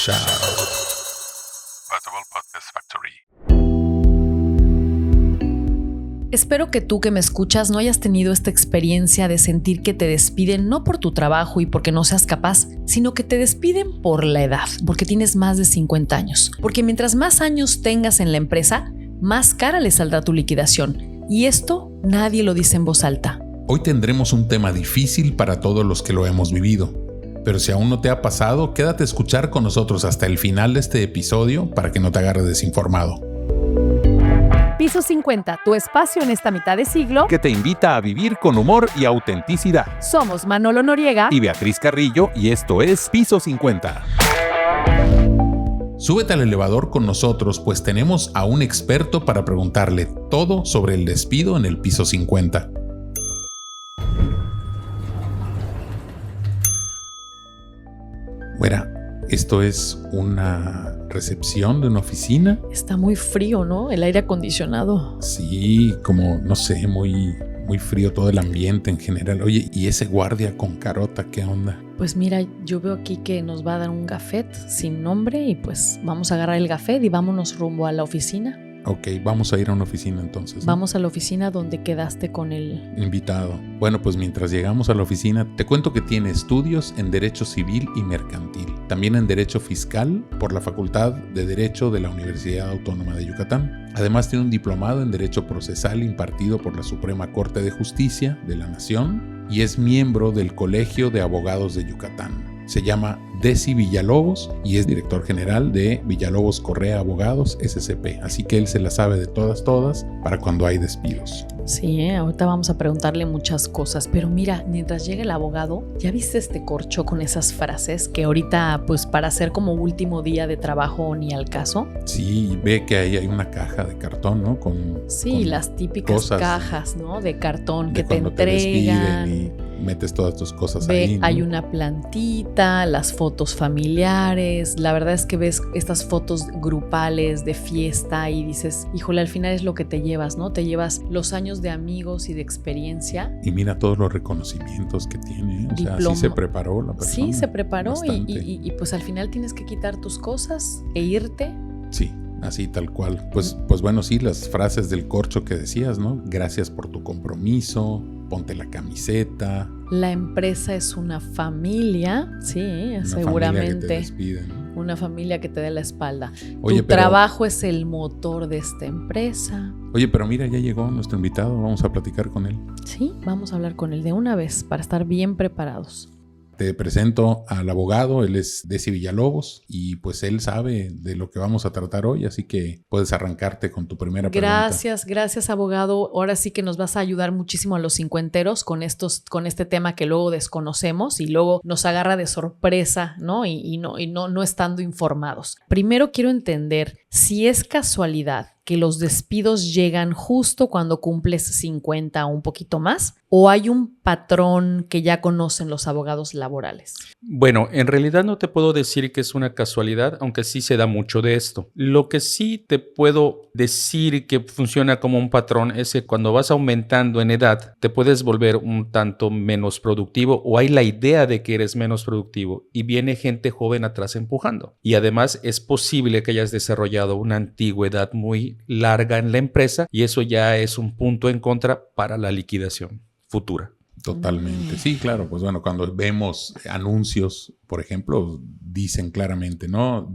Chao. Possible Podcast Factory. Espero que tú que me escuchas no hayas tenido esta experiencia de sentir que te despiden no por tu trabajo y porque no seas capaz, sino que te despiden por la edad, porque tienes más de 50 años. Porque mientras más años tengas en la empresa, más cara le saldrá tu liquidación. Y esto nadie lo dice en voz alta. Hoy tendremos un tema difícil para todos los que lo hemos vivido. Pero si aún no te ha pasado, quédate a escuchar con nosotros hasta el final de este episodio para que no te agarres desinformado. Piso 50, tu espacio en esta mitad de siglo que te invita a vivir con humor y autenticidad. Somos Manolo Noriega Y Beatriz Carrillo, y esto es Piso 50. Súbete al elevador con nosotros, pues tenemos a un experto para preguntarle todo sobre el despido en el piso 50. Güera, ¿esto es una recepción de una oficina? Está muy frío, ¿no? El aire acondicionado. Sí, como, no sé, muy frío todo el ambiente en general. Oye, ¿y ese guardia con carota qué onda? Pues mira, yo veo aquí que nos va a dar un gafet sin nombre y pues vamos a agarrar el gafet y vámonos rumbo a la oficina. Ok, vamos a ir a una oficina entonces, ¿no? Vamos a la oficina donde quedaste con el Invitado. Bueno, pues mientras llegamos a la oficina, te cuento que tiene estudios en Derecho Civil y Mercantil. También en Derecho Fiscal por la Facultad de Derecho de la Universidad Autónoma de Yucatán. Además tiene un diplomado en Derecho Procesal impartido por la Suprema Corte de Justicia de la Nación y es miembro del Colegio de Abogados de Yucatán. Se llama Desi Villalobos y es director general de Villalobos Correa Abogados SCP. Así que él se la sabe de todas para cuando hay despidos. Sí, ahorita vamos a preguntarle muchas cosas, pero mira, mientras llega el abogado, ¿ya viste este corcho con esas frases que ahorita, pues para hacer como último día de trabajo ni al caso? Sí, ve que ahí hay una caja de cartón, ¿no? Sí, con las típicas cosas cajas, ¿no? De cartón de que te cuando entregan. te despiden y metes todas tus cosas Ve, ahí, ¿no? hay una plantita, las fotos familiares. La verdad es que ves estas fotos grupales de fiesta y dices, híjole, al final es lo que te llevas, ¿no? Te llevas los años de amigos y de experiencia. Y mira todos los reconocimientos que tiene. O sea, sí se preparó la persona. Sí, se preparó y pues al final tienes que quitar tus cosas e irte. Sí, así tal cual. Pues bueno, sí, las frases del corcho que decías, ¿no? Gracias por tu compromiso, ponte la camiseta. La empresa es una familia, sí, Una seguramente. familia que te despide, ¿no? Una familia que te dé la espalda. Oye, Tu trabajo es el motor de esta empresa. Oye, pero mira, ya llegó nuestro invitado, vamos a platicar con él. Sí, vamos a hablar con él de una vez para estar bien preparados. Te presento al abogado, él es Desi Villalobos y pues él sabe de lo que vamos a tratar hoy, así que puedes arrancarte con tu primera pregunta. Gracias abogado. Ahora sí que nos vas a ayudar muchísimo a los cincuenteros con este tema que luego desconocemos y luego nos agarra de sorpresa, ¿no? Y no estando informados. Primero quiero entender si es casualidad que los despidos llegan justo cuando cumples 50 o un poquito más, o hay un patrón que ya conocen los abogados laborales. Bueno, en realidad no te puedo decir que es una casualidad, aunque sí se da mucho de esto. Lo que sí te puedo decir que funciona como un patrón es que cuando vas aumentando en edad, te puedes volver un tanto menos productivo o hay la idea de que eres menos productivo y viene gente joven atrás empujando. Y además es posible que hayas desarrollado una antigüedad muy larga en la empresa y eso ya es un punto en contra para la liquidación futura. Totalmente. Sí, claro. Pues bueno, cuando vemos anuncios, por ejemplo, dicen claramente, ¿no?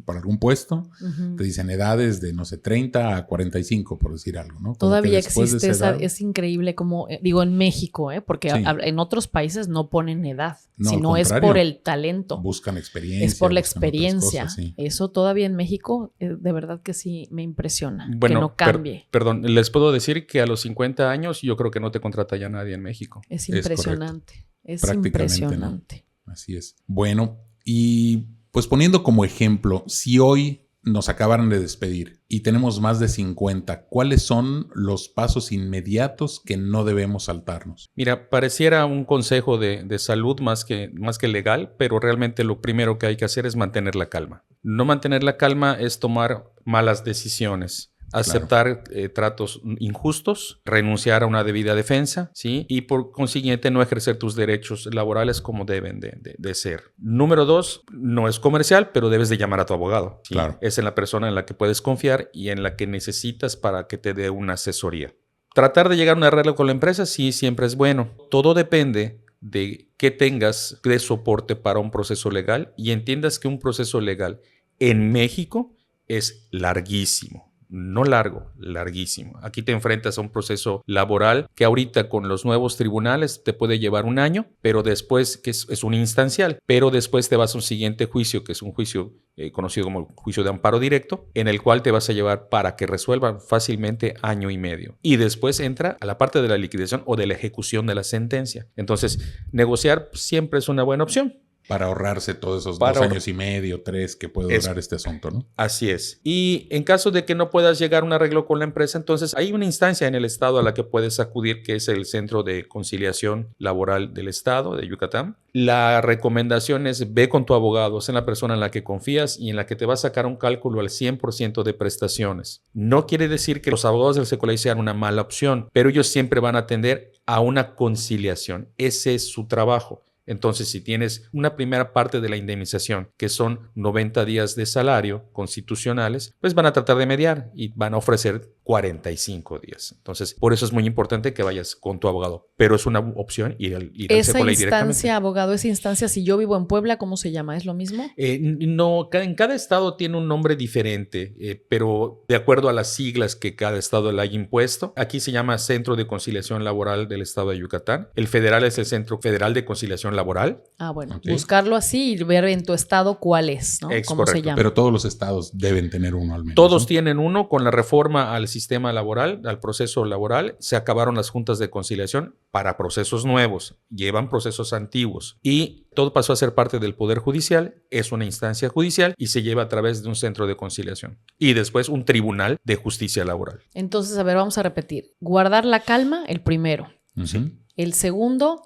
Por algún puesto, te dicen edades de, no sé, 30 a 45, por decir algo, ¿no? Como todavía existe de esa edad, es increíble como, digo, en México, porque sí. En otros países no ponen edad, no, sino es por el talento. Buscan experiencia. Es por la experiencia. Cosas, sí. Eso todavía en México, de verdad que sí me impresiona, bueno, que no cambie. Perdón, les puedo decir que a los 50 años yo creo que no te contrata ya nadie en México. Es impresionante. Es prácticamente impresionante. No. Así es. Bueno, y pues poniendo como ejemplo, si hoy nos acabaran de despedir y tenemos más de 50, ¿cuáles son los pasos inmediatos que no debemos saltarnos? Mira, pareciera un consejo de salud más que legal, pero realmente lo primero que hay que hacer es mantener la calma. No mantener la calma es tomar malas decisiones. aceptar tratos injustos, renunciar a una debida defensa, ¿sí? Y por consiguiente no ejercer tus derechos laborales como deben de ser. Número 2, no es comercial, pero debes de llamar a tu abogado, ¿sí? Claro. Es en la persona en la que puedes confiar y en la que necesitas para que te dé una asesoría. Tratar de llegar a un arreglo con la empresa, sí, siempre es bueno. Todo depende de qué tengas de soporte para un proceso legal y entiendas que un proceso legal en México es larguísimo. No largo, larguísimo. Aquí te enfrentas a un proceso laboral que ahorita con los nuevos tribunales te puede llevar un año, pero después, que es un instancial, pero después te vas a un siguiente juicio, que es un juicio conocido como juicio de amparo directo, en el cual te vas a llevar para que resuelvan fácilmente año y medio. Y después entra a la parte de la liquidación o de la ejecución de la sentencia. Entonces, negociar siempre es una buena opción. Para ahorrarse todos esos 2 años y medio, 3 que puede durar este asunto, ¿no? Así es. Y en caso de que no puedas llegar a un arreglo con la empresa, entonces hay una instancia en el Estado a la que puedes acudir, que es el Centro de Conciliación Laboral del Estado de Yucatán. La recomendación es ve con tu abogado, es en la persona en la que confías y en la que te va a sacar un cálculo al 100% de prestaciones. No quiere decir que los abogados del SECOLAI sean una mala opción, pero ellos siempre van a atender a una conciliación. Ese es su trabajo. Entonces, si tienes una primera parte de la indemnización, que son 90 días de salario constitucionales, pues van a tratar de mediar y van a ofrecer 45 días. Entonces, por eso es muy importante que vayas con tu abogado. Pero es una opción ir al SECOLAI directamente. Esa instancia, abogado, esa instancia, si yo vivo en Puebla, ¿cómo se llama? ¿Es lo mismo? No, en cada estado tiene un nombre diferente, pero de acuerdo a las siglas que cada estado le haya impuesto. Aquí se llama Centro de Conciliación Laboral del Estado de Yucatán. El federal es el Centro Federal de Conciliación Laboral. Ah, bueno. Okay. Buscarlo así y ver en tu estado cuál es, ¿no? ¿Cómo se llama? Pero todos los estados deben tener uno al menos. Todos, ¿no? tienen uno. Con la reforma al sistema laboral, al proceso laboral, se acabaron las juntas de conciliación para procesos nuevos. Llevan procesos antiguos. Y todo pasó a ser parte del Poder Judicial. Es una instancia judicial y se lleva a través de un centro de conciliación. Y después un tribunal de justicia laboral. Entonces, a ver, vamos a repetir. Guardar la calma, el primero. Uh-huh. El segundo.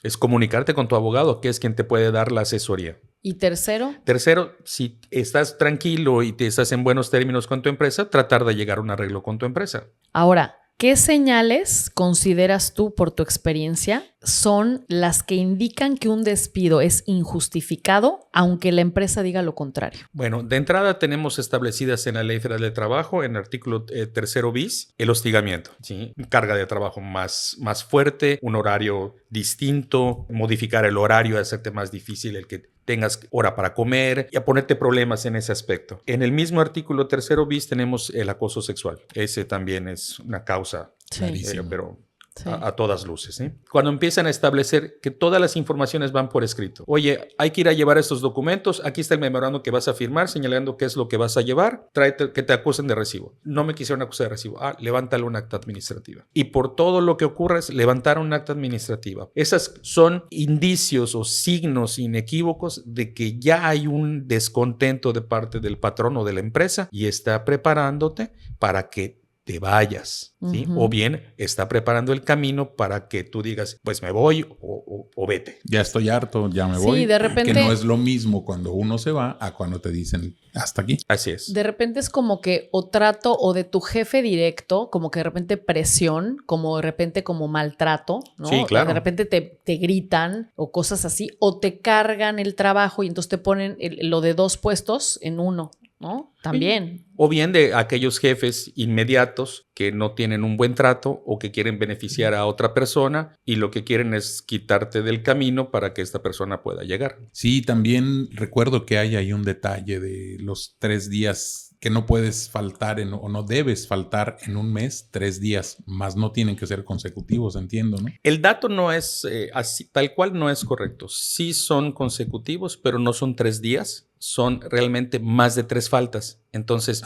Es comunicarte con tu abogado, que es quien te puede dar la asesoría. ¿Y tercero? Tercero, si estás tranquilo y te estás en buenos términos con tu empresa, tratar de llegar a un arreglo con tu empresa. Ahora, ¿qué señales consideras tú, por tu experiencia, son las que indican que un despido es injustificado, aunque la empresa diga lo contrario? Bueno, de entrada tenemos establecidas en la Ley Federal de Trabajo, en el artículo 3 bis, el hostigamiento, ¿sí? Carga de trabajo más fuerte, un horario distinto, modificar el horario, hacerte más difícil el que tengas hora para comer y a ponerte problemas en ese aspecto. En el mismo artículo 3 bis tenemos el acoso sexual. Ese también es una causa, pero Sí. a todas luces, ¿sí? Cuando empiezan a establecer que todas las informaciones van por escrito. Oye, hay que ir a llevar estos documentos. Aquí está el memorando que vas a firmar señalando qué es lo que vas a llevar. Tráete que te acusen de recibo. No me quisieron acusar de recibo. Levántale un acta administrativa. Y por todo lo que ocurre es levantar un acta administrativa. Esas son indicios o signos inequívocos de que ya hay un descontento de parte del patrón o de la empresa y está preparándote para que te vayas, ¿sí? Uh-huh. O bien está preparando el camino para que tú digas, pues me voy o vete. Ya estoy harto, ya me voy. Sí, de repente. Que no es lo mismo cuando uno se va a cuando te dicen hasta aquí. Así es. De repente es como que o trato o de tu jefe directo, como que de repente presión, como de repente como maltrato, ¿no? Sí, claro. De repente te gritan o cosas así, o te cargan el trabajo y entonces te ponen lo de 2 puestos en 1, ¿no? También. O bien de aquellos jefes inmediatos que no tienen un buen trato o que quieren beneficiar a otra persona y lo que quieren es quitarte del camino para que esta persona pueda llegar. Sí, también recuerdo que hay ahí un detalle de los 3 días que no puedes faltar o no debes faltar en un mes, 3 días, más no tienen que ser consecutivos, entiendo, ¿no? El dato no es así, tal cual no es correcto. Sí son consecutivos, pero no son 3 días. Son realmente más de 3 faltas. Entonces,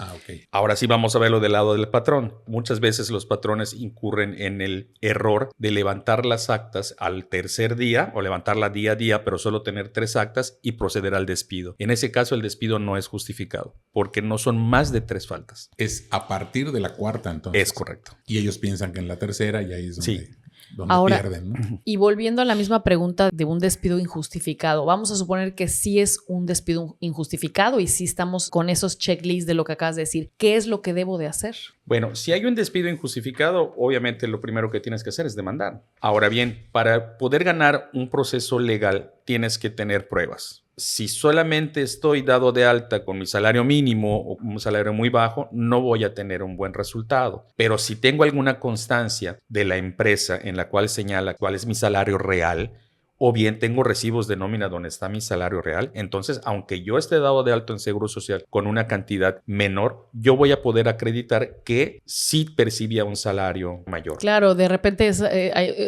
Ahora sí vamos a verlo del lado del patrón. Muchas veces los patrones incurren en el error de levantar las actas al 3er día o levantarla día a día, pero solo tener 3 actas y proceder al despido. En ese caso, el despido no es justificado porque no son más de 3 faltas. Es a partir de la 4ª, entonces. Es correcto. Y ellos piensan que en la 3ª y ahí es donde... Sí. donde Ahora, pierden, ¿no? y volviendo a la misma pregunta de un despido injustificado, vamos a suponer que sí es un despido injustificado y sí estamos con esos checklists de lo que acabas de decir. ¿Qué es lo que debo de hacer? Bueno, si hay un despido injustificado, obviamente lo primero que tienes que hacer es demandar. Ahora bien, para poder ganar un proceso legal, tienes que tener pruebas. Si solamente estoy dado de alta con mi salario mínimo o un salario muy bajo, no voy a tener un buen resultado. Pero si tengo alguna constancia de la empresa en la cual señala cuál es mi salario real, o bien tengo recibos de nómina donde está mi salario real, entonces, aunque yo esté dado de alto en Seguro Social con una cantidad menor, yo voy a poder acreditar que sí percibía un salario mayor. Claro, de repente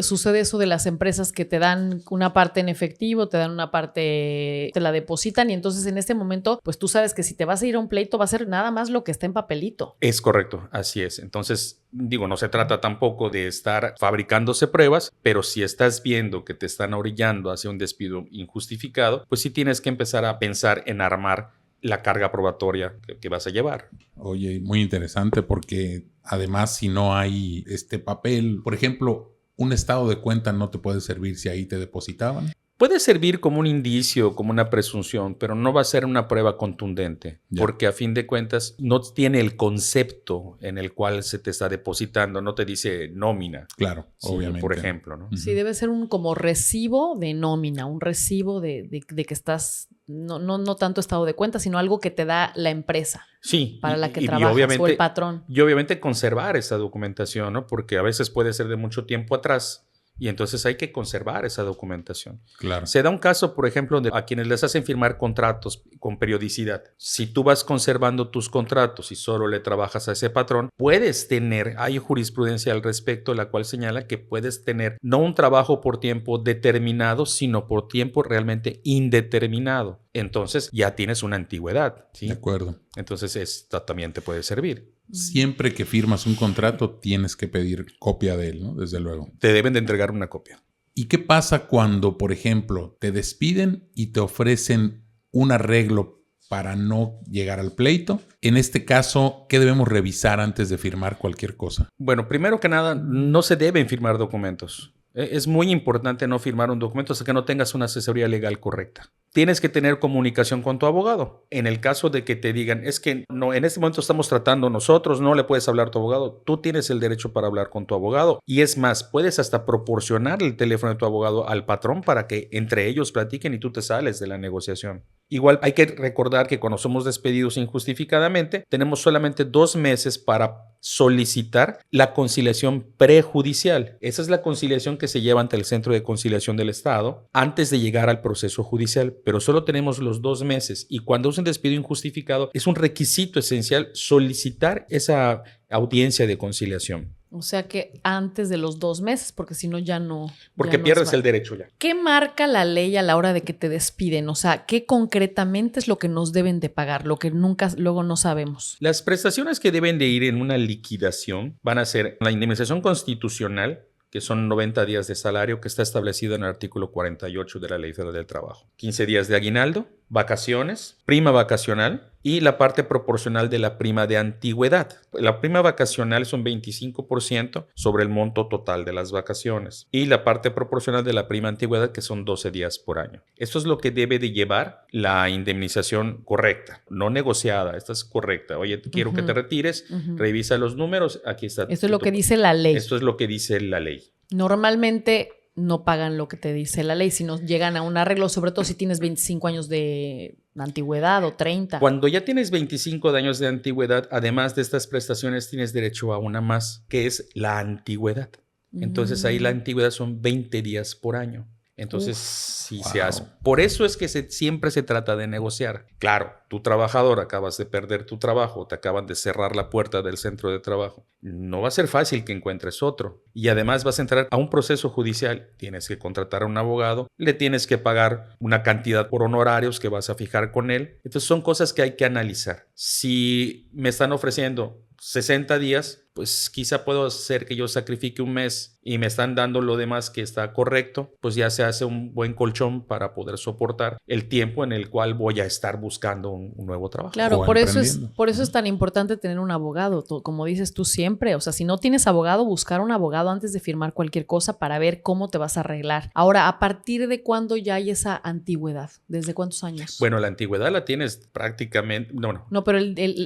sucede eso de las empresas que te dan una parte en efectivo, te dan una parte, te la depositan y entonces en este momento, pues tú sabes que si te vas a ir a un pleito va a ser nada más lo que está en papelito. Es correcto, así es. Entonces, digo, no se trata tampoco de estar fabricándose pruebas, pero si estás viendo que te están orillando hacia un despido injustificado, pues sí tienes que empezar a pensar en armar la carga probatoria que vas a llevar. Oye, muy interesante porque además si no hay este papel, por ejemplo, un estado de cuenta no te puede servir si ahí te depositaban. Puede servir como un indicio, como una presunción, pero no va a ser una prueba contundente, porque a fin de cuentas no tiene el concepto en el cual se te está depositando, no te dice nómina. Claro, sí, obviamente. Por ejemplo, ¿no? Sí, debe ser un como recibo de nómina, un recibo de que estás, no tanto estado de cuenta, sino algo que te da la empresa. Sí. Para la que trabajas o el patrón. Y obviamente conservar esa documentación, ¿no? Porque a veces puede ser de mucho tiempo atrás. Y entonces hay que conservar esa documentación. Claro. Se da un caso, por ejemplo, a quienes les hacen firmar contratos con periodicidad. Si tú vas conservando tus contratos y solo le trabajas a ese patrón, puedes tener, hay jurisprudencia al respecto, la cual señala que puedes tener no un trabajo por tiempo determinado, sino por tiempo realmente indeterminado. Entonces ya tienes una antigüedad, ¿sí? De acuerdo. Entonces esta también te puede servir. Siempre que firmas un contrato tienes que pedir copia de él, ¿no? Desde luego. Te deben de entregar una copia. ¿Y qué pasa cuando, por ejemplo, te despiden y te ofrecen un arreglo para no llegar al pleito? En este caso, ¿qué debemos revisar antes de firmar cualquier cosa? Bueno, primero que nada, no se deben firmar documentos. Es muy importante no firmar un documento hasta que no tengas una asesoría legal correcta. Tienes que tener comunicación con tu abogado. En el caso de que te digan, es que no, en este momento estamos tratando nosotros, no le puedes hablar a tu abogado. Tú tienes el derecho para hablar con tu abogado. Y es más, puedes hasta proporcionar el teléfono de tu abogado al patrón para que entre ellos platiquen y tú te sales de la negociación. Igual hay que recordar que cuando somos despedidos injustificadamente, tenemos solamente 2 meses para solicitar la conciliación prejudicial. Esa es la conciliación que se lleva ante el Centro de Conciliación del Estado antes de llegar al proceso judicial, pero solo tenemos los 2 meses y cuando es un despido injustificado es un requisito esencial solicitar esa audiencia de conciliación. O sea que antes de los 2 meses, porque si no ya no. Porque ya no pierdes el derecho ya. ¿Qué marca la ley a la hora de que te despiden? O sea, ¿qué concretamente es lo que nos deben de pagar? Lo que nunca luego no sabemos. Las prestaciones que deben de ir en una liquidación van a ser la indemnización constitucional, que son 90 días de salario, que está establecido en el artículo 48 de la Ley Federal del Trabajo. 15 días de aguinaldo, vacaciones, prima vacacional y la parte proporcional de la prima de antigüedad. La prima vacacional es un 25% sobre el monto total de las vacaciones y la parte proporcional de la prima antigüedad, que son 12 días por año. Esto es lo que debe de llevar la indemnización correcta, no negociada. Esta es correcta. Oye, quiero que te retires, revisa los números, aquí está. Esto es lo que dice la ley. Esto es lo que dice la ley. Normalmente no pagan lo que te dice la ley, sino llegan a un arreglo, sobre todo si tienes 25 años de antigüedad o 30. Cuando ya tienes 25 años de antigüedad, además de estas prestaciones, tienes derecho a una más, que es la antigüedad. Entonces ahí la antigüedad son 20 días por año. Entonces, sí se hace. Por eso es que siempre se trata de negociar. Claro, tu trabajador acabas de perder tu trabajo, te acaban de cerrar la puerta del centro de trabajo. No va a ser fácil que encuentres otro. Y además vas a entrar a un proceso judicial. Tienes que contratar a un abogado, le tienes que pagar una cantidad por honorarios que vas a fijar con él. Entonces son cosas que hay que analizar. Si me están ofreciendo 60 días, pues quizá puedo hacer que yo sacrifique un mes y me están dando lo demás que está correcto, pues ya se hace un buen colchón para poder soportar el tiempo en el cual voy a estar buscando un nuevo trabajo. Claro, O por eso emprendiendo. es tan importante tener un abogado, como dices tú siempre. O sea, si no tienes abogado, buscar un abogado antes de firmar cualquier cosa para ver cómo te vas a arreglar. Ahora, ¿a partir de cuándo ya hay esa antigüedad? ¿Desde cuántos años? Bueno, la antigüedad la tienes prácticamente, No, pero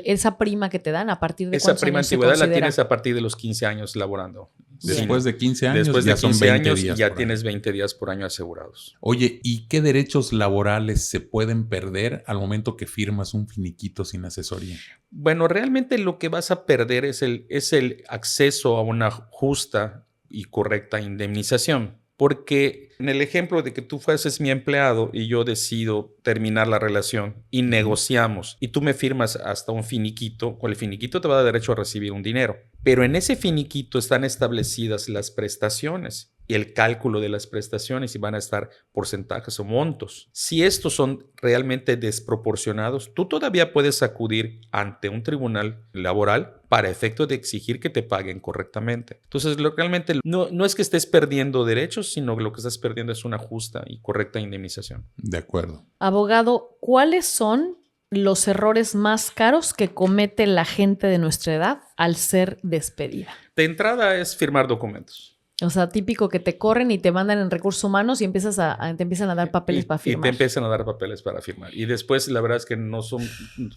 esa prima que te dan, ¿a partir de esa cuántos prima años se antigüedad la considera? tienes a partir de los 15 años laborando. Después de 15 años Después de ya son 15 20 años días ya por tienes año. 20 días por año asegurados. Oye, ¿y qué derechos laborales se pueden perder al momento que firmas un finiquito sin asesoría? Bueno, realmente lo que vas a perder es el acceso a una justa y correcta indemnización. Porque en el ejemplo de que tú fueses mi empleado y yo decido terminar la relación y negociamos y tú me firmas hasta un finiquito, con el finiquito te va a dar derecho a recibir un dinero. Pero en ese finiquito están establecidas las prestaciones y el cálculo de las prestaciones y van a estar porcentajes o montos. Si estos son realmente desproporcionados, tú todavía puedes acudir ante un tribunal laboral para efecto de exigir que te paguen correctamente. Entonces, realmente no es que estés perdiendo derechos, sino que lo que estás perdiendo es una justa y correcta indemnización. De acuerdo. Abogado, ¿cuáles son los errores más caros que comete la gente de nuestra edad al ser despedida? De entrada es firmar documentos. O sea, típico que te corren y te mandan en recursos humanos y te empiezan a dar papeles para Y te firmar. empiezan a dar papeles para firmar. Y después, la verdad es que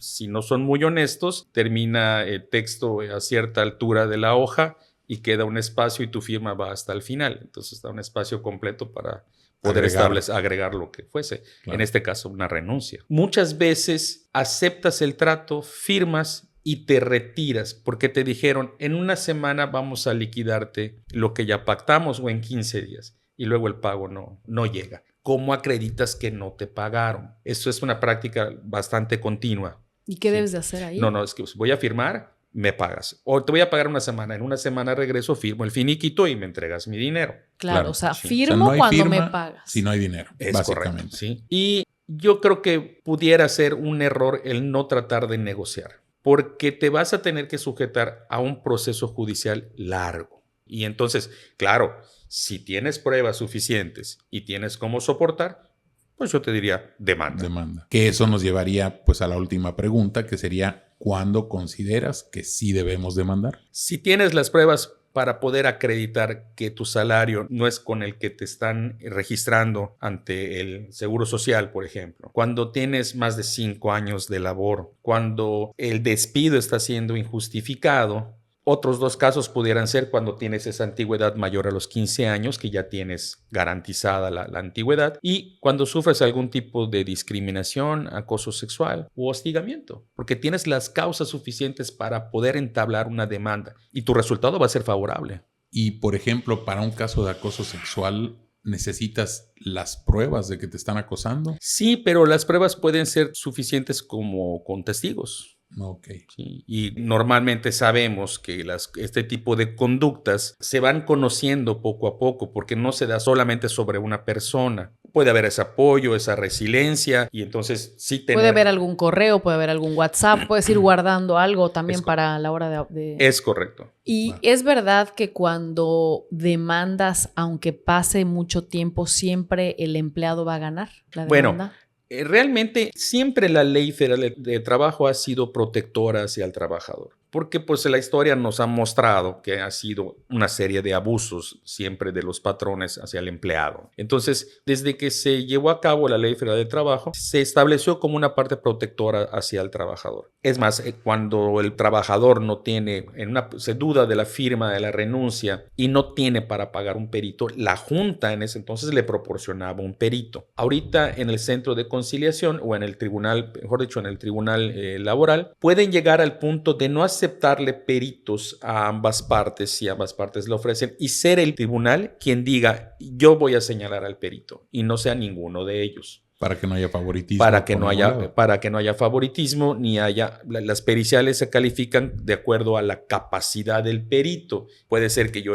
si no son muy honestos, termina el texto a cierta altura de la hoja y queda un espacio y tu firma va hasta el final. Entonces está un espacio completo para poder agregar lo que fuese. Claro. En este caso, una renuncia. Muchas veces aceptas el trato, firmas y te retiras porque te dijeron en una semana vamos a liquidarte lo que ya pactamos o en 15 días y luego el pago no llega. ¿Cómo acreditas que no te pagaron? Esto es una práctica bastante continua. ¿Y qué Sí. debes de hacer ahí? No, es que voy a firmar, me pagas. O te voy a pagar una semana. En una semana regreso, firmo el finiquito y me entregas mi dinero. Claro, o sea, sí. firmo O sea, no hay cuando firma me pagas. si no hay dinero, Es básicamente. correcto, sí. Y yo creo que pudiera ser un error el no tratar de negociar, porque te vas a tener que sujetar a un proceso judicial largo. Y entonces, claro, si tienes pruebas suficientes y tienes cómo soportar, pues yo te diría demanda. Que eso nos llevaría pues a la última pregunta, que sería ¿cuándo consideras que sí debemos demandar? Si tienes las pruebas para poder acreditar que tu salario no es con el que te están registrando ante el Seguro Social, por ejemplo, cuando tienes más de 5 años de labor, cuando el despido está siendo injustificado. Otros dos casos pudieran ser cuando tienes esa antigüedad mayor a los 15 años, que ya tienes garantizada la antigüedad, y cuando sufres algún tipo de discriminación, acoso sexual u hostigamiento, porque tienes las causas suficientes para poder entablar una demanda y tu resultado va a ser favorable. Y, por ejemplo, para un caso de acoso sexual, ¿necesitas las pruebas de que te están acosando? Sí, pero las pruebas pueden ser suficientes como con testigos. Ok. Sí, y normalmente sabemos que este tipo de conductas se van conociendo poco a poco porque no se da solamente sobre una persona. Puede haber ese apoyo, esa resiliencia y entonces sí tener... Puede haber algún correo, puede haber algún WhatsApp, puedes ir guardando algo también para la hora de... Es correcto. Y es verdad que cuando demandas, aunque pase mucho tiempo, siempre el empleado va a ganar la demanda. Bueno, realmente siempre la ley federal de trabajo ha sido protectora hacia el trabajador, porque pues la historia nos ha mostrado que ha sido una serie de abusos siempre de los patrones hacia el empleado. Entonces, desde que se llevó a cabo la ley federal de trabajo, se estableció como una parte protectora hacia el trabajador. Es más, cuando el trabajador no tiene, se duda de la firma de la renuncia y no tiene para pagar un perito, la Junta en ese entonces le proporcionaba un perito. Ahorita en el centro de conciliación o en el tribunal, mejor dicho, en el tribunal laboral, pueden llegar al punto de no aceptarle peritos a ambas partes si ambas partes le ofrecen y ser el tribunal quien diga yo voy a señalar al perito y no sea ninguno de ellos. Para que no haya favoritismo. Para que no haya favoritismo ni haya... Las periciales se califican de acuerdo a la capacidad del perito. Puede ser que yo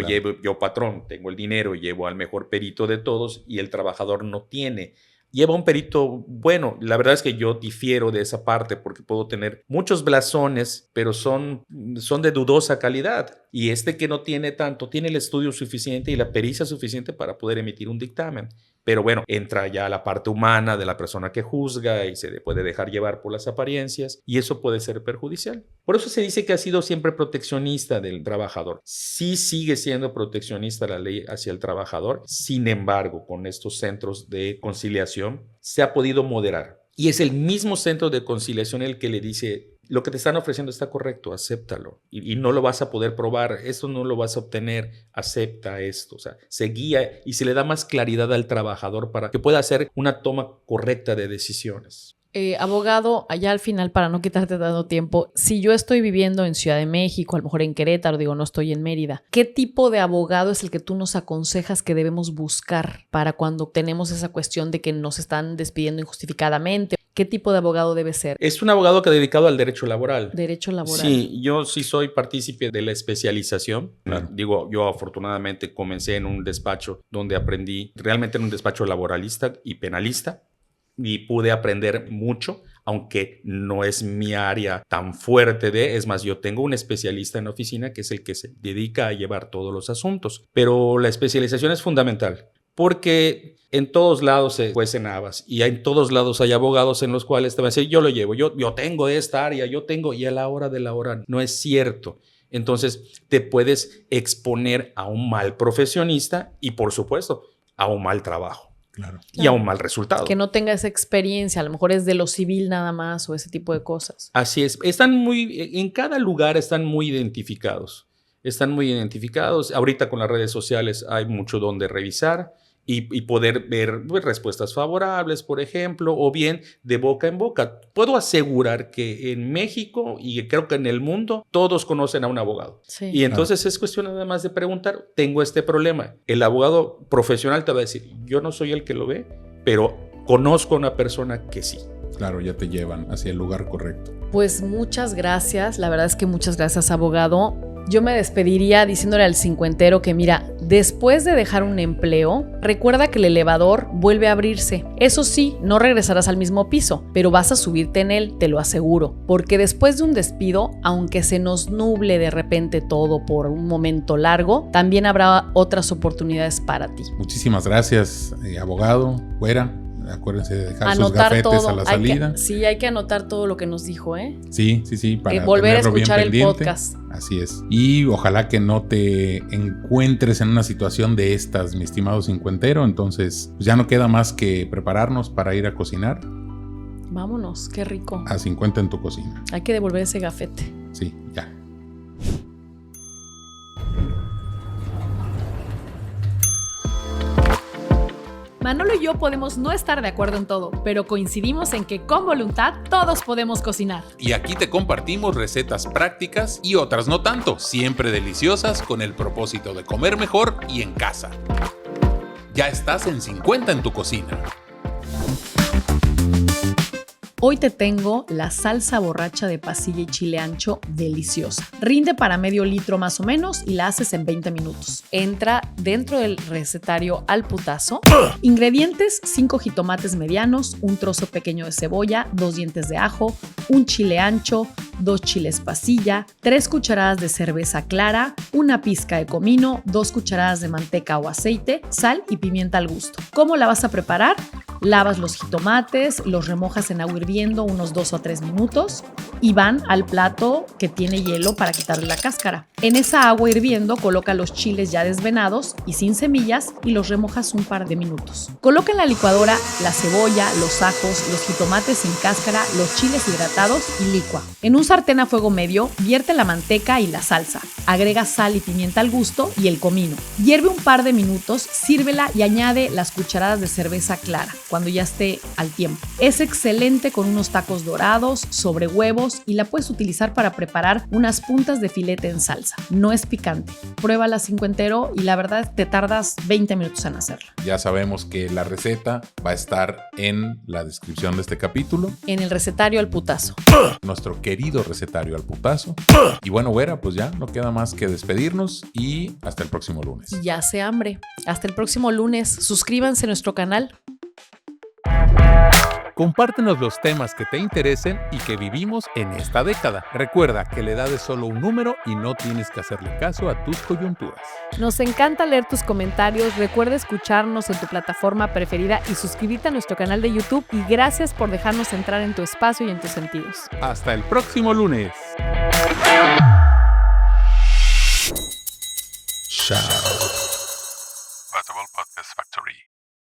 patrón, tengo el dinero, llevo al mejor perito de todos y el trabajador no tiene lleva un perito bueno. La verdad es que yo difiero de esa parte porque puedo tener muchos blasones, pero son de dudosa calidad. Y que no tiene tanto, tiene el estudio suficiente y la pericia suficiente para poder emitir un dictamen. Pero bueno, entra ya la parte humana de la persona que juzga y se puede dejar llevar por las apariencias y eso puede ser perjudicial. Por eso se dice que ha sido siempre proteccionista del trabajador. Sí sigue siendo proteccionista la ley hacia el trabajador. Sin embargo, con estos centros de conciliación se ha podido moderar. Y es el mismo centro de conciliación el que le dice: lo que te están ofreciendo está correcto, acéptalo. Y no lo vas a poder probar, esto no lo vas a obtener, acepta esto. O sea, se guía y se le da más claridad al trabajador para que pueda hacer una toma correcta de decisiones. Abogado, allá al final, para no quitarte tanto tiempo, si yo estoy viviendo en Ciudad de México, a lo mejor en Querétaro, digo, no estoy en Mérida, ¿qué tipo de abogado es el que tú nos aconsejas que debemos buscar para cuando tenemos esa cuestión de que nos están despidiendo injustificadamente? ¿Qué tipo de abogado debe ser? Es un abogado que ha dedicado al derecho laboral. Derecho laboral. Sí, yo sí soy partícipe de la especialización. Claro. Digo, yo afortunadamente comencé en un despacho donde aprendí, realmente en un despacho laboralista y penalista, y pude aprender mucho, aunque no es mi área tan fuerte es más, yo tengo un especialista en la oficina que es el que se dedica a llevar todos los asuntos. Pero la especialización es fundamental. Porque en todos lados se cuecen habas y en todos lados hay abogados en los cuales te van a decir: yo lo llevo, yo tengo esta área, y a la hora de la hora no es cierto. Entonces te puedes exponer a un mal profesionista y, por supuesto, a un mal trabajo. Claro. Y a un mal resultado. Que no tenga esa experiencia, a lo mejor es de lo civil nada más o ese tipo de cosas. Así es. En cada lugar están muy identificados. Ahorita con las redes sociales hay mucho donde revisar y poder ver respuestas favorables, por ejemplo, o bien de boca en boca. Puedo asegurar que en México y creo que en el mundo todos conocen a un abogado. Sí. Y entonces es cuestión nada más de preguntar: tengo este problema. El abogado profesional te va a decir: yo no soy el que lo ve, pero conozco a una persona que sí. Claro, ya te llevan hacia el lugar correcto. Pues muchas gracias, la verdad es que muchas gracias, abogado. Yo me despediría diciéndole al cincuentero que mira, después de dejar un empleo, recuerda que el elevador vuelve a abrirse. Eso sí, no regresarás al mismo piso, pero vas a subirte en él, te lo aseguro. Porque después de un despido, aunque se nos nuble de repente todo por un momento largo, también habrá otras oportunidades para ti. Muchísimas gracias, abogado, Güera. Acuérdense de dejar sus Anotar gafetes todo. a la salida. Hay que anotar todo lo que nos dijo, ¿eh? Sí, para volver a tenerlo bien escuchar el pendiente. podcast. Así es. Y ojalá que no te encuentres en una situación de estas, mi estimado cincuentero. Entonces, pues ya no queda más que prepararnos para ir a cocinar. Vámonos, qué rico. A 50 en tu cocina. Hay que devolver ese gafete. Sí, ya. Manolo y yo podemos no estar de acuerdo en todo, pero coincidimos en que con voluntad todos podemos cocinar. Y aquí te compartimos recetas prácticas y otras no tanto, siempre deliciosas con el propósito de comer mejor y en casa. Ya estás en 50 en tu cocina. Hoy te tengo la salsa borracha de pasilla y chile ancho deliciosa. Rinde para medio litro más o menos y la haces en 20 minutos. Entra dentro del recetario al putazo. Ingredientes: 5 jitomates medianos, un trozo pequeño de cebolla, 2 dientes de ajo, un chile ancho, 2 chiles pasilla, 3 cucharadas de cerveza clara, una pizca de comino, 2 cucharadas de manteca o aceite, sal y pimienta al gusto. ¿Cómo la vas a preparar? Lavas los jitomates, los remojas en agua hirviendo unos 2 o 3 minutos y van al plato que tiene hielo para quitarle la cáscara. En esa agua hirviendo coloca los chiles ya desvenados y sin semillas y los remojas un par de minutos. Coloca en la licuadora la cebolla, los ajos, los jitomates sin cáscara, los chiles hidratados y licua. En un sartén a fuego medio, vierte la manteca y la salsa. Agrega sal y pimienta al gusto y el comino. Hierve un par de minutos, sírvela y añade las cucharadas de cerveza clara cuando ya esté al tiempo. Es excelente con unos tacos dorados, sobre huevos y la puedes utilizar para preparar unas puntas de filete en salsa. No es picante. Pruébala cincuentero y la verdad te tardas 20 minutos en hacerla. Ya sabemos que la receta va a estar en la descripción de este capítulo. En el recetario al putazo. Nuestro querido recetario al putazo. Y bueno, Güera, pues ya no queda más que despedirnos y hasta el próximo lunes. Y ya hace hambre. Hasta el próximo lunes. Suscríbanse a nuestro canal. Compártenos los temas que te interesen y que vivimos en esta década. Recuerda que la edad es solo un número y no tienes que hacerle caso a tus coyunturas. Nos encanta leer tus comentarios. Recuerda escucharnos en tu plataforma preferida y suscribirte a nuestro canal de YouTube. Y gracias por dejarnos entrar en tu espacio y en tus sentidos. Hasta el próximo lunes. Chao.